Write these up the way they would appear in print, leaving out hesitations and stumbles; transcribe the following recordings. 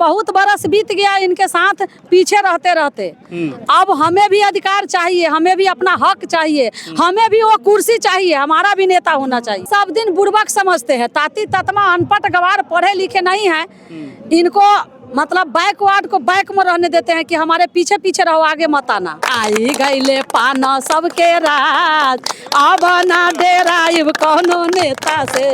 बहुत बरस बीत गया इनके साथ पीछे रहते रहते। अब हमें भी अधिकार चाहिए, हमें भी अपना हक चाहिए, हमें भी वो कुर्सी चाहिए, हमारा भी नेता होना चाहिए। सब दिन बुड़बक समझते हैं, ताती ततमा अनपढ़ गवार पढ़े लिखे नहीं है, इनको मतलब बैकवर्ड को बैक में रहने देते हैं कि हमारे पीछे पीछे रहो, आगे मत आना। आई गईले पाना सबके राज, अब ना डेराइब कौनो नेता से।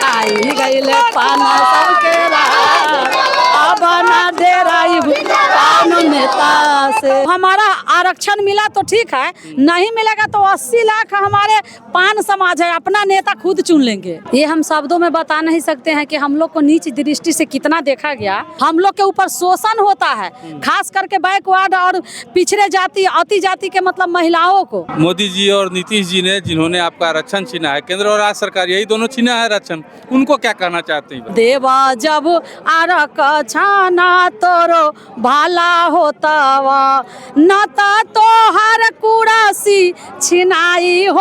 आई गईले पाना सबके राज, अब ना डेराइब कौनो नेता से। हमारा आरक्षण मिला तो ठीक है, नहीं मिलेगा तो 80 लाख हमारे पान समाज है, अपना नेता खुद चुन लेंगे। ये हम शब्दों में बता नहीं सकते हैं कि हम लोग को नीच दृष्टि से कितना देखा गया। हम लोग के ऊपर शोषण होता है, खास करके बैकवर्ड और पिछड़े जाति अति जाति के मतलब महिलाओं को। मोदी जी और नीतीश जी ने जिन्होंने आपका आरक्षण छीना है, केंद्र और राज्य सरकार यही दोनों छीना है आरक्षण, उनको क्या कहना चाहते हैं? देवा जब आरक्षण तोरो भाला होतावा, न तोहर कुड़ासी छिनाई हो,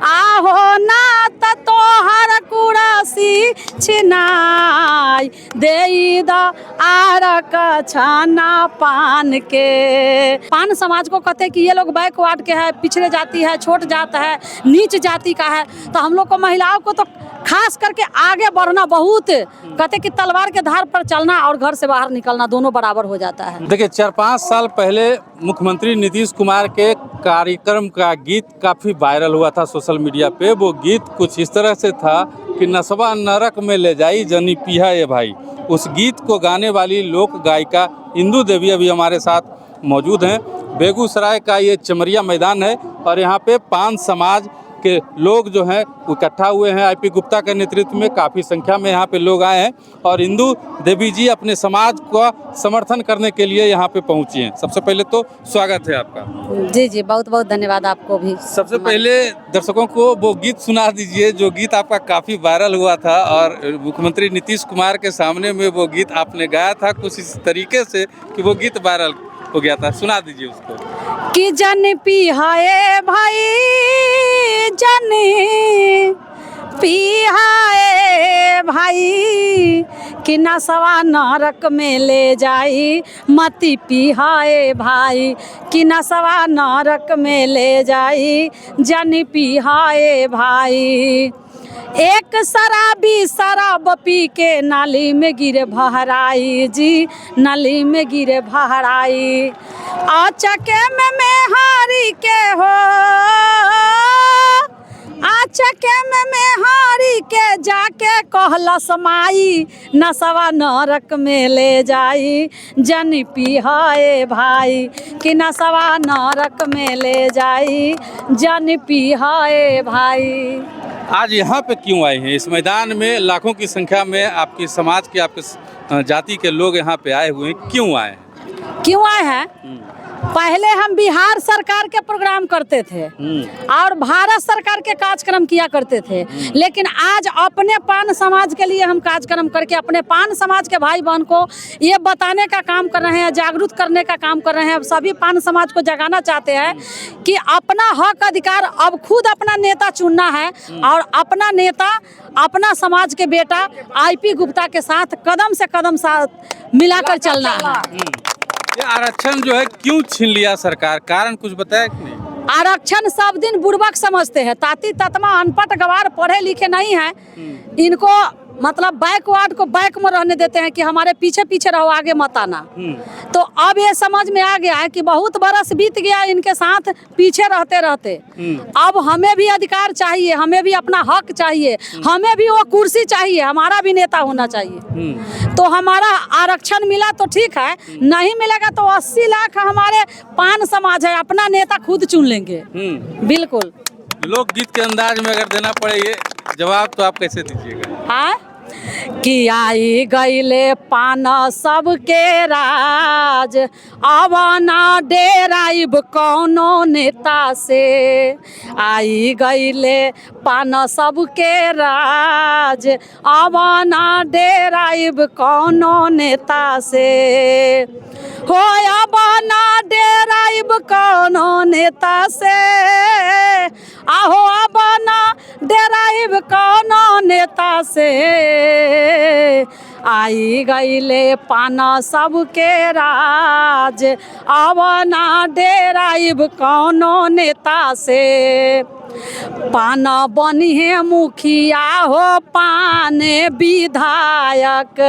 आहो ना तोहर कुड़ासी छिनाई, दे द आरक्षण पान के। पान समाज को कहते हैं कि ये लोग बैकवर्ड के है, पिछड़े जाति है, छोट जात है, नीच जाति का है, तो हम लोग को महिलाओं को तो खास करके आगे बढ़ना बहुत कहते कि तलवार के धार पर चलना और घर से बाहर निकलना दोनों बराबर हो जाता है। देखिए 4-5 साल पहले मुख्यमंत्री नीतीश कुमार के कार्यक्रम का गीत काफ़ी वायरल हुआ था सोशल मीडिया पे। वो गीत कुछ इस तरह से था कि नसवा नरक में ले जाई जनी पिया ये भाई। उस गीत को गाने वाली लोक गायिका इंदू देवी अभी हमारे साथ मौजूद हैं। बेगूसराय का ये चमरिया मैदान है और यहाँ पे पान समाज के लोग जो हैं इकट्ठा हुए हैं। आईपी गुप्ता के नेतृत्व में काफ़ी संख्या में यहाँ पे लोग आए हैं और इंदू देवी जी अपने समाज का समर्थन करने के लिए यहाँ पे पहुँची हैं। सबसे पहले तो स्वागत है आपका। जी जी, बहुत बहुत धन्यवाद आपको भी। सबसे पहले दर्शकों को वो गीत सुना दीजिए जो गीत आपका काफ़ी वायरल हुआ था और मुख्यमंत्री नीतीश कुमार के सामने में वो गीत आपने गाया था कुछ इस तरीके से कि वो गीत वायरल हो गया था। सुना दीजिए उसको। कि जन पिहाए भाई, जन पिहाए भाई, कि नसवा नरक में ले जाई, मती पिहाए भाई, कि नसवा नरक में ले जाई, जन पिहाए भाई। एक शराबी शराब पी के नाली में गिरे भहराई जी, नाली में गिरे भहराई, आचके में हारी के हो, आचके में हारी के जाके कहलस माई, नसवा नरक में ले जाई, जन पिहाए भाई, कि नसवा नरक में ले जाई, जन पिहाए भाई। आज यहाँ पे क्यों आए हैं? इस मैदान में लाखों की संख्या में आपके समाज के, आपके जाति के लोग यहाँ पे आए हुए हैं, क्यों आए हैं? क्यों आए हैं? पहले हम बिहार सरकार के प्रोग्राम करते थे और भारत सरकार के कार्यक्रम किया करते थे, लेकिन आज अपने पान समाज के लिए हम कार्यक्रम करके अपने पान समाज के भाई बहन को ये बताने का काम कर रहे हैं, जागरूक करने का काम कर रहे हैं। सभी पान समाज को जगाना चाहते हैं कि अपना हक अधिकार अब खुद अपना नेता चुनना है और अपना नेता अपना समाज के बेटा आईपी गुप्ता के साथ कदम से कदम साथ मिलाकर चलना है। ये आरक्षण जो है क्यों छीन लिया सरकार, कारण कुछ बताया कि नहीं? आरक्षण सब दिन बुड़बक समझते हैं, ताती ततमा अनपढ़ गवार पढ़े लिखे नहीं है, इनको मतलब बैकवर्ड को बैक में रहने देते हैं कि हमारे पीछे पीछे रहो, आगे मत आना। तो अब ये समझ में आ गया है कि बहुत बरस बीत गया इनके साथ पीछे रहते रहते। अब हमें भी अधिकार चाहिए, हमें भी अपना हक चाहिए, हमें भी वो कुर्सी चाहिए, हमारा भी नेता होना चाहिए। तो हमारा आरक्षण मिला तो ठीक है, नहीं मिलेगा तो 80 लाख हमारे पान समाज है, अपना नेता खुद चुन लेंगे। बिल्कुल। लोकगीत के अंदाज में अगर देना पड़े ये जवाब तो आप कैसे दीजिएगा? हाँ, कि आई गईले पान सबके राज, अब ना डेराइब कौनो नेता से। आई गईले पान सबके राज, अब ना डेराइब कौनो नेता से। हो अब ना डेराइब कौनो नेता से, आहो अब ना डेराइब कौनो नेता से। आई गईले पाना सबके राज, अब ना डेराइब कौनो नेता से। पान बनिहे मुखिया हो पान विधायक,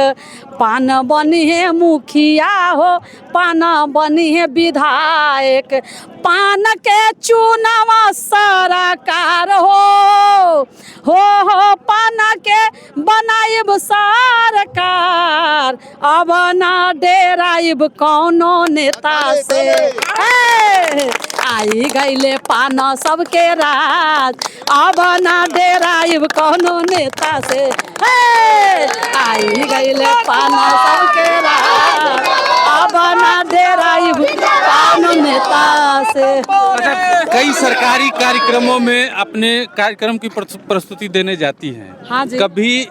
पान बनिहे मुखिया हो पान बनिहे विधायक। पान के चुनावा सरकार हो पान के बनाइब सरकार, अब ना डेराइब कौनो नेता से। आई गईले पान सबके राज, अब ना डेराइब कौनो नेता से। आई गईले पान सबके राज, अब ना डेराइब कौनो नेता से। अच्छा, कई सरकारी कार्यक्रमों में अपने कार्यक्रम की प्रस्तुति देने जाती हैं। हाँ जी। कभी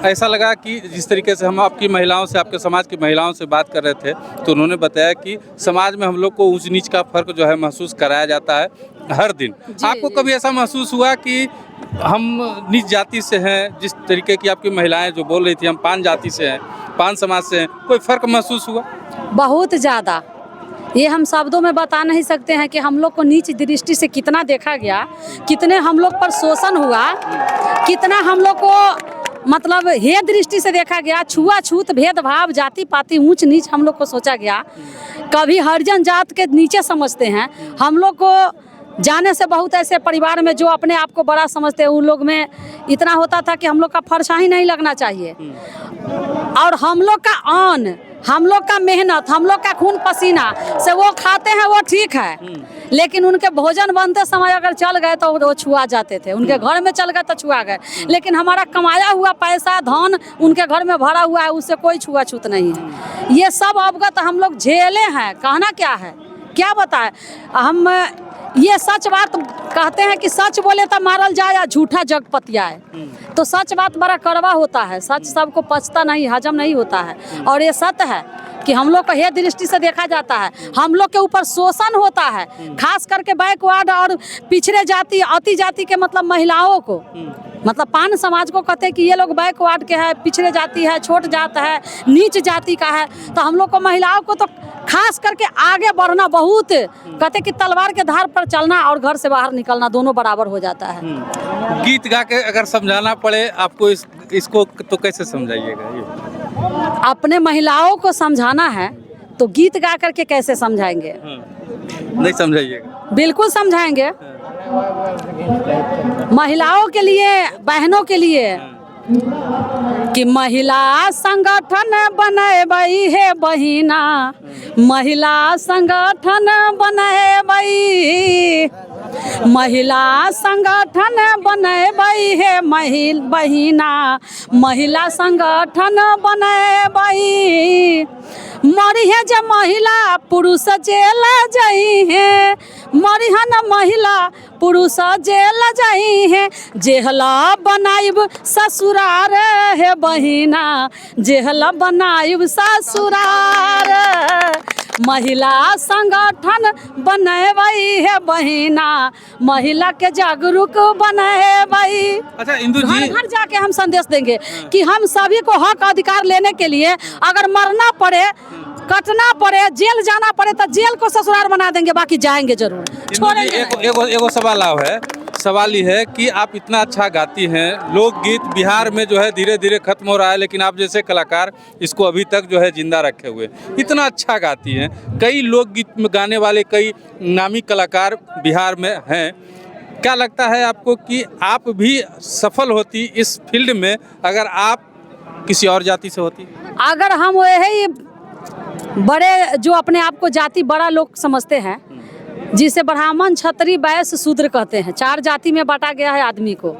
ऐसा लगा कि जिस तरीके से हम आपकी महिलाओं से, आपके समाज की महिलाओं से बात कर रहे थे, तो उन्होंने बताया कि समाज में हम लोग को ऊंच नीच का फर्क जो है महसूस कराया जाता है हर दिन। आपको कभी ऐसा महसूस हुआ कि हम नीच जाति से हैं, जिस तरीके की आपकी महिलाएं जो बोल रही थी हम पान जाति से हैं, पान समाज से हैं, कोई फर्क महसूस हुआ? बहुत ज़्यादा। ये हम शब्दों में बता नहीं सकते हैं कि हम लोग को नीच दृष्टि से कितना देखा गया, कितने हम लोग पर शोषण हुआ, कितना हम लोग को मतलब हे दृष्टि से देखा गया, छुआछूत, भेदभाव, जाति पाति, ऊंच नीच हम लोग को सोचा गया। कभी हरिजन जात के नीचे समझते हैं हम लोग को। जाने से बहुत ऐसे परिवार में जो अपने आप को बड़ा समझते हैं, उन लोग में इतना होता था कि हम लोग का फरसा ही नहीं लगना चाहिए। और हम लोग का अन्न, हम लोग का मेहनत, हम लोग का खून पसीना से वो खाते हैं, वो ठीक है, लेकिन उनके भोजन बनते समय अगर चल गए तो वो छुआ जाते थे। उनके घर में चल गए तो छुआ गए, लेकिन हमारा कमाया हुआ पैसा, धन उनके घर में भरा हुआ है, उससे कोई छुआछूत नहीं है। ये सब अवगत हम लोग झेले हैं। कहना क्या है, क्या बताएं हम। ये सच बात कहते हैं कि सच बोले तो मारल जाए या झूठा जग पतियाए। तो सच बात बड़ा कड़वा होता है, सच सबको पचता नहीं, हजम नहीं होता है। और ये सत्य है कि हम लोग को ये दृष्टि से देखा जाता है, हम लोग के ऊपर शोषण होता है, खास करके बैकवर्ड और पिछड़े जाति, अति जाति के मतलब महिलाओं को, मतलब पान समाज को कहते हैं कि ये लोग बैकवर्ड के हैं, पिछड़े जाति है, छोट जात है, नीच जाति का है। तो हम लोग को महिलाओं को तो खास करके आगे बढ़ना बहुत, कहते कि तलवार के धार पर चलना और घर से बाहर निकलना दोनों बराबर हो जाता है। गीत गा के अगर समझाना पड़े आपको इसको तो कैसे समझाइएगा? ये अपने महिलाओं को समझाना है तो गीत गा करके कैसे समझाएंगे? नहीं समझाइएगा? बिल्कुल समझाएंगे। महिलाओं के लिए, बहनों के लिए कि महिला संगठन बनेबई हे बहिना, महिला संगठन बनेबई, महिला संगठन बनेबई हे बहिना, महिला संगठन बनेबई। मरिहे जे महिला पुरुष जेल जई है, मरिहन महिला पुरुष जेल जई है। जेहला बनाइब ससुरार हे बहिना, जेहला बनाइब ससुरार, महिला संगठन बनेबई हे बहिना, महिला के जागरूक बनेबई। अच्छा इंदु जी, घर घर जाके हम संदेश देंगे कि हम सभी को हक अधिकार लेने के लिए अगर मरना पड़े, कटना पड़े, जेल जाना पड़े तो जेल को ससुराल बना देंगे, बाकी जाएंगे जरूर, छोड़ेंगे नहीं। एगो सवाल है, सवाल ये है कि आप इतना अच्छा गाती हैं, लोकगीत बिहार में जो है धीरे धीरे खत्म हो रहा है, लेकिन आप जैसे कलाकार इसको अभी तक जो है जिंदा रखे हुए, इतना अच्छा गाती हैं। कई लोकगीत में गाने वाले कई नामी कलाकार बिहार में हैं। क्या लगता है आपको कि आप भी सफल होती इस फील्ड में अगर आप किसी और जाति से होती? अगर हम वही बड़े जो अपने आप को जाति बड़ा लोग समझते हैं, जिसे ब्राह्मण, क्षत्रिय, वैश्य, शूद्र कहते हैं, 4 जाति में बांटा गया है आदमी को।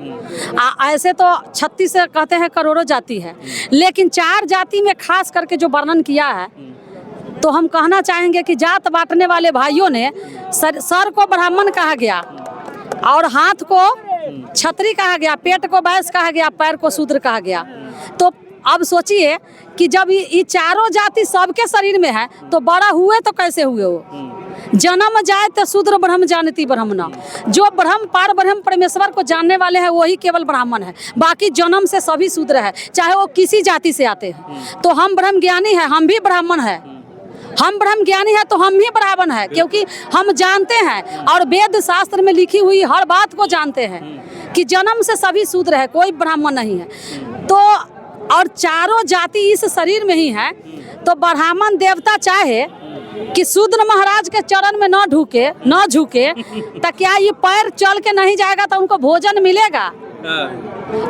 ऐसे तो 36 कहते हैं करोड़ों जाति है, लेकिन 4 जाति में खास करके जो वर्णन किया है, तो हम कहना चाहेंगे कि जात बांटने वाले भाइयों ने सर को ब्राह्मण कहा गया और हाथ को क्षत्रिय कहा गया, पेट को वैश्य कहा गया, पैर को शूद्र कहा गया। तो अब सोचिए कि जब ये चारों जाति सबके शरीर में है तो बड़ा हुए तो कैसे हुए वो। जन्म जाए तो शूद्र ब्रह्म जानती ब्राह्मण। जो ब्रह्म पार ब्रह्म परमेश्वर को जानने वाले हैं वही केवल ब्राह्मण है, बाकी जन्म से सभी शूद्र है, चाहे वो किसी जाति से आते हैं। तो हम ब्रह्म ज्ञानी है, हम भी ब्राह्मण है। हम ब्रह्म ज्ञानी है तो हम भी ब्राह्मण है, क्योंकि हम जानते हैं और वेद शास्त्र में लिखी हुई हर बात को जानते हैं कि जन्म से सभी शूद्र है, कोई ब्राह्मण नहीं है। तो और चारों जाति इस शरीर में ही है, तो ब्राह्मण देवता चाहे कि शूद्र महाराज के चरण में न झुके तो क्या ये पैर चल के नहीं जाएगा तो उनको भोजन मिलेगा?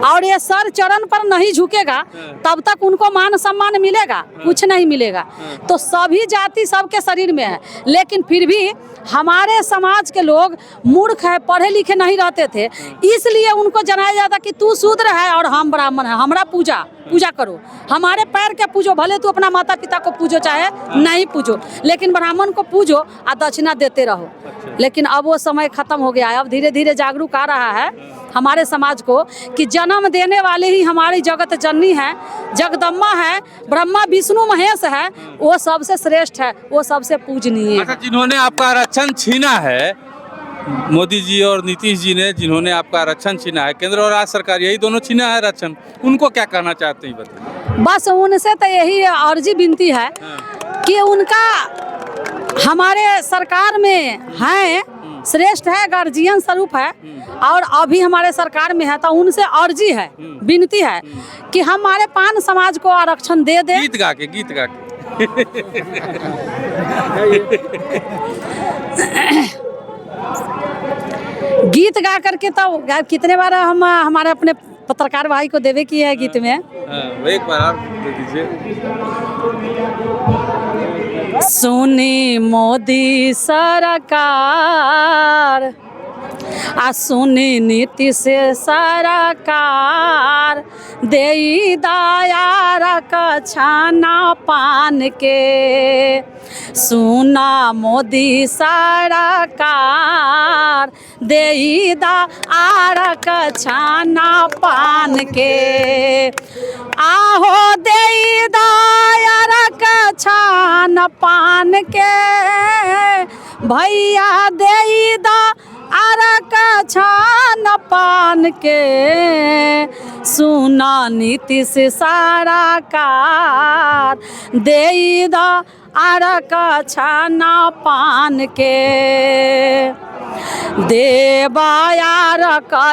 और ये सर चरण पर नहीं झुकेगा तब तक उनको मान सम्मान मिलेगा? कुछ नहीं मिलेगा। तो सभी जाति सबके शरीर में है, लेकिन फिर भी हमारे समाज के लोग मूर्ख है, पढ़े लिखे नहीं रहते थे, इसलिए उनको जनाया जाता कि तू शूद्र है और हम ब्राह्मण है, हमारा पूजा करो, हमारे पैर के पूजो, भले तू अपना माता पिता को पूजो चाहे नहीं पूजो, लेकिन ब्राह्मण को पूजो और दक्षिणा देते रहो। लेकिन अब वो समय खत्म हो गया है। अब धीरे धीरे जागरूक आ रहा है हमारे समाज को कि जन्म देने वाले ही हमारी जगत जननी है, जगदम्बा है, ब्रह्मा विष्णु महेश है, वो सबसे श्रेष्ठ है, वो सबसे पूजनीय है। जिन्होंने आपका आरक्षण छीना है, मोदी जी और नीतीश जी ने जिन्होंने आपका आरक्षण छीना है, केंद्र और राज्य सरकार यही दोनों छीना है आरक्षण, उनको क्या कहना चाहते हैं बताइए? बस उनसे तो यही अर्जी विनती है कि उनका हमारे सरकार में है, श्रेष्ठ है, गार्जियन स्वरूप है और अभी हमारे सरकार में है, तो उनसे अर्जी है, विनती है कि हमारे पान समाज को आरक्षण दे दे। गीत गा के गीत गा करके तो कितने बार हम हमारे अपने पत्रकार भाई को देवे की है गीत में। एक बार आप दे दीजिए। सुनी मोदी सरकार सुनी नीति से सरकार, देई दाया रख छाना पान के, सुना मोदी सरकार, देई दाया रख छाना पान के, आहो देई दाया रख छान पान के, भैया देई दा आरक छान पान के, सुना नीति से सारा कार, देई दा आरक छाना पान के, देवायार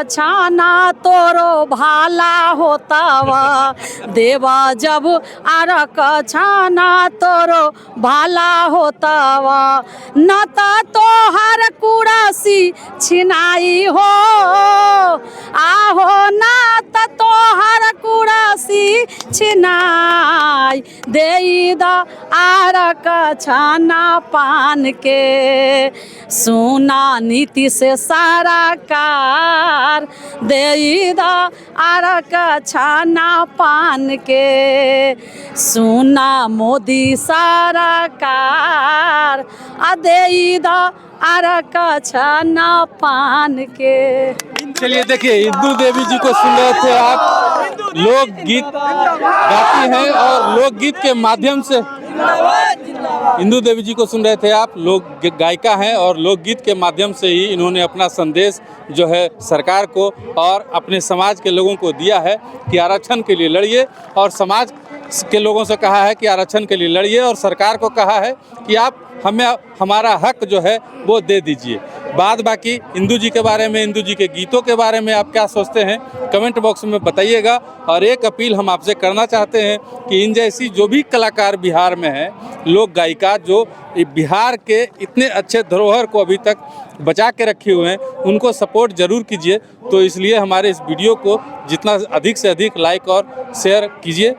छाना तोरो भाला होतावा, देवा जब आरक छाना तोरो भाला होतावा, न तो हर कुड़ासी छिनाई हो, आहो न तो हर कुड़ासी छिनाई, देई दा आरक छाना पान के, सुना नीति से सारा कार, देई दा आरक छाना पान के, सुना मोदी सारा कार, देई दा आरक छाना पान के। चलिए देखिए, इंदू देवी जी को सुन रहे थे आप। लोकगीत गाती हैं और लोकगीत के माध्यम से इंदू देवी जी को सुन रहे थे आप। लोक गायिका हैं और लोकगीत के माध्यम से ही इन्होंने अपना संदेश जो है सरकार को और अपने समाज के लोगों को दिया है कि आरक्षण के लिए लड़िए, और समाज के लोगों से कहा है कि आरक्षण के लिए लड़िए, और सरकार को कहा है कि आप हमें हमारा हक जो है वो दे दीजिए। बाद बाकी इंदू जी के बारे में, इंदू जी के गीतों के बारे में आप क्या सोचते हैं कमेंट बॉक्स में बताइएगा। और एक अपील हम आपसे करना चाहते हैं कि इन जैसी जो भी कलाकार बिहार में हैं, लोक गायिका जो बिहार के इतने अच्छे धरोहर को अभी तक बचा के रखे हुए हैं, उनको सपोर्ट ज़रूर कीजिए। तो इसलिए हमारे इस वीडियो को जितना अधिक से अधिक लाइक और शेयर कीजिए।